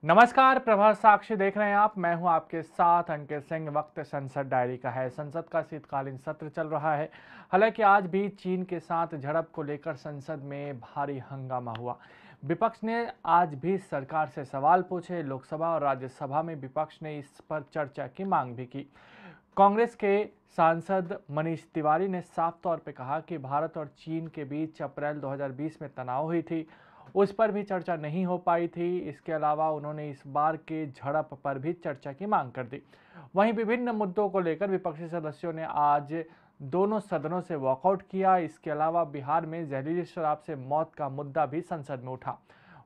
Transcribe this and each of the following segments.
नमस्कार, प्रभात साक्षी देख रहे हैं आप। मैं हूं आपके साथ अंकित सिंह। वक्त संसद डायरी का है। संसद का शीतकालीन सत्र चल रहा है। हालांकि आज भी चीन के साथ झड़प को लेकर संसद में भारी हंगामा हुआ। विपक्ष ने आज भी सरकार से सवाल पूछे। लोकसभा और राज्यसभा में विपक्ष ने इस पर चर्चा की मांग भी की। कांग्रेस के सांसद मनीष तिवारी ने साफ तौर पर कहा कि भारत और चीन के बीच अप्रैल 2020 में तनाव हुई थी, उस पर भी चर्चा नहीं हो पाई थी। इसके अलावा उन्होंने इस बार के झड़प पर भी चर्चा की मांग कर दी। वहीं विभिन्न मुद्दों को लेकर विपक्षी सदस्यों ने आज दोनों सदनों से वॉकआउट किया। इसके अलावा बिहार में जहरीली शराब से मौत का मुद्दा भी संसद में उठा।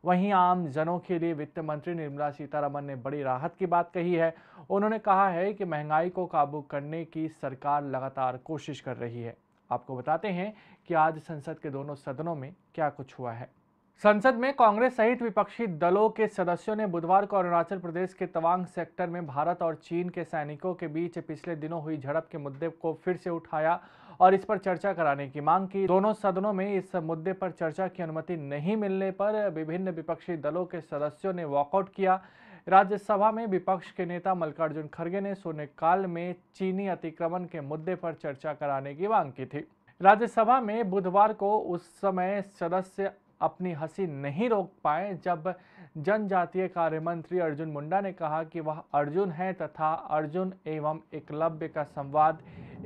वहीं आम जनों के लिए वित्त मंत्री निर्मला सीतारमण ने बड़ी राहत की बात कही है। उन्होंने कहा है कि महंगाई को काबू करने की सरकार लगातार कोशिश कर रही है। आपको बताते हैं कि आज संसद के दोनों सदनों में क्या कुछ हुआ है। संसद में कांग्रेस सहित विपक्षी दलों के सदस्यों ने बुधवार को अरुणाचल प्रदेश के तवांग सेक्टर में भारत और चीन के सैनिकों के बीच पिछले दिनों हुई झड़प के मुद्दे को फिर से उठाया और इस पर चर्चा कराने की मांग की। दोनों सदनों में इस मुद्दे पर चर्चा की अनुमति नहीं मिलने पर विभिन्न विपक्षी दलों के सदस्यों ने वॉकआउट किया। राज्यसभा में विपक्ष के नेता मल्लिकार्जुन खड़गे ने शून्यकाल में चीनी अतिक्रमण के मुद्दे पर चर्चा कराने की मांग की थी। राज्यसभा में बुधवार को उस समय सदस्य अपनी हंसी नहीं रोक पाए जब जनजातीय कार्य मंत्री अर्जुन मुंडा ने कहा कि वह अर्जुन है तथा अर्जुन एवं एकलव्य का संवाद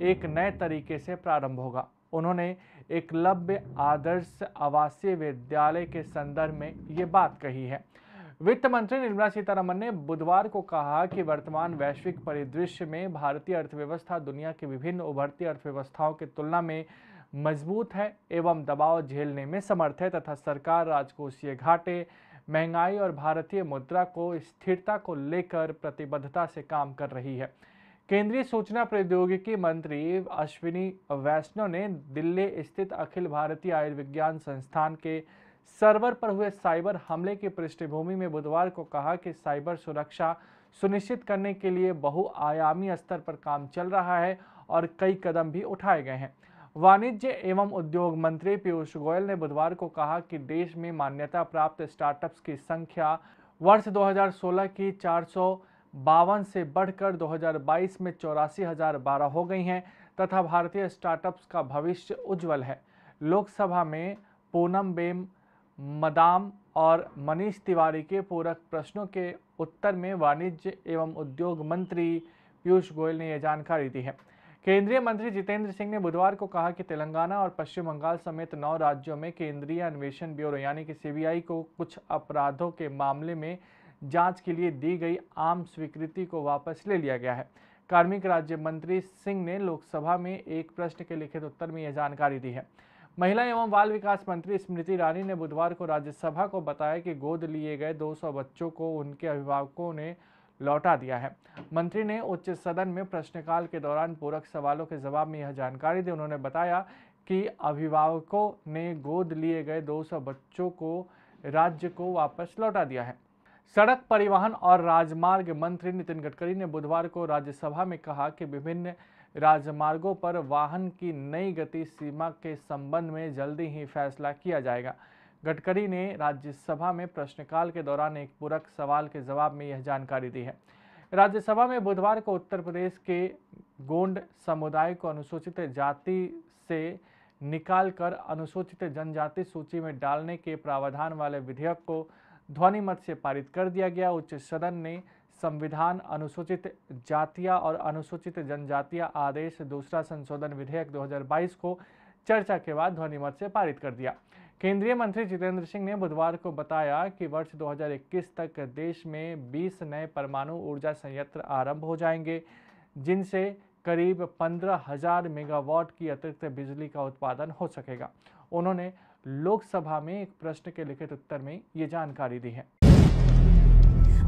एक नए तरीके से प्रारंभ होगा। उन्होंने एकलव्य आदर्श आवासीय विद्यालय के संदर्भ में ये बात कही है। वित्त मंत्री निर्मला सीतारमण ने बुधवार को कहा कि वर्तमान वैश्विक परिदृश्य में भारतीय अर्थव्यवस्था दुनिया की विभिन्न उभरती अर्थव्यवस्थाओं की तुलना में मजबूत है एवं दबाव झेलने में समर्थ है तथा सरकार राजकोषीय घाटे, महंगाई और भारतीय मुद्रा को स्थिरता को लेकर प्रतिबद्धता से काम कर रही है। केंद्रीय सूचना प्रौद्योगिकी मंत्री अश्विनी वैष्णव ने दिल्ली स्थित अखिल भारतीय आयुर्विज्ञान संस्थान के सर्वर पर हुए साइबर हमले की पृष्ठभूमि में बुधवार को कहा कि साइबर सुरक्षा सुनिश्चित करने के लिए बहुआयामी स्तर पर काम चल रहा है और कई कदम भी उठाए गए हैं। वाणिज्य एवं उद्योग मंत्री पीयूष गोयल ने बुधवार को कहा कि देश में मान्यता प्राप्त स्टार्टअप्स की संख्या वर्ष 2016 की 452 से बढ़कर 2022 में 84,012 हो गई हैं तथा भारतीय स्टार्टअप्स का भविष्य उज्जवल है। लोकसभा में पूनम बेन मदाम और मनीष तिवारी के पूरक प्रश्नों के उत्तर में वाणिज्य एवं उद्योग मंत्री पीयूष गोयल ने यह जानकारी दी है। केंद्रीय मंत्री जितेंद्र सिंह ने बुधवार को कहा कि तेलंगाना और पश्चिम बंगाल समेत 9 राज्यों में केंद्रीय अन्वेषण ब्यूरो यानी कि सीबीआई को कुछ अपराधों के मामले में जांच के लिए दी गई आम स्वीकृति को वापस ले लिया गया है। कार्मिक राज्य मंत्री सिंह ने लोकसभा में एक प्रश्न के लिखित उत्तर में यह जानकारी दी है। महिला एवं बाल विकास मंत्री स्मृति ईरानी ने बुधवार को राज्यसभा को बताया कि गोद लिए गए 200 बच्चों को उनके अभिभावकों ने लौटा दिया है। मंत्री ने उच्च सदन में प्रश्नकाल के दौरान पूरक सवालों के जवाब में यह जानकारी दी। उन्होंने बताया कि अभिभावकों ने गोद लिए गए 200 बच्चों को राज्य को वापस लौटा दिया है। सड़क परिवहन और राजमार्ग मंत्री नितिन गडकरी ने बुधवार को राज्यसभा में कहा कि विभिन्न राजमार्गों पर वाहन की नई गति सीमा के संबंध में जल्दी ही फैसला किया जाएगा। गडकरी ने राज्यसभा में प्रश्नकाल के दौरान एक पूरक सवाल के जवाब में यह जानकारी दी है। राज्यसभा में बुधवार को उत्तर प्रदेश के गोंड समुदाय को अनुसूचित जाति से निकालकर अनुसूचित जनजाति सूची में डालने के प्रावधान वाले विधेयक को ध्वनि मत से पारित कर दिया गया। उच्च सदन ने संविधान अनुसूचित जातियां और अनुसूचित जनजातियां आदेश दूसरा संशोधन विधेयक 2022 को चर्चा के बाद ध्वनि मत से पारित कर दिया। केंद्रीय मंत्री जितेंद्र सिंह ने बुधवार को बताया कि वर्ष 2021 तक देश में 20 नए परमाणु ऊर्जा संयंत्र आरंभ हो जाएंगे, जिनसे करीब 15,000 मेगावाट की अतिरिक्त बिजली का उत्पादन हो सकेगा। उन्होंने लोकसभा में एक प्रश्न के लिखित उत्तर में ये जानकारी दी है।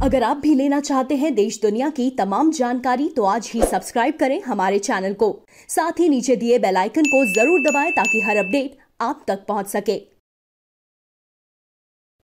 अगर आप भी लेना चाहते हैं देश दुनिया की तमाम जानकारी तो आज ही सब्सक्राइब करें हमारे चैनल को। साथ ही नीचे दिए बेल आइकन को जरूर दबाएं ताकि हर अपडेट आप तक पहुंच सके।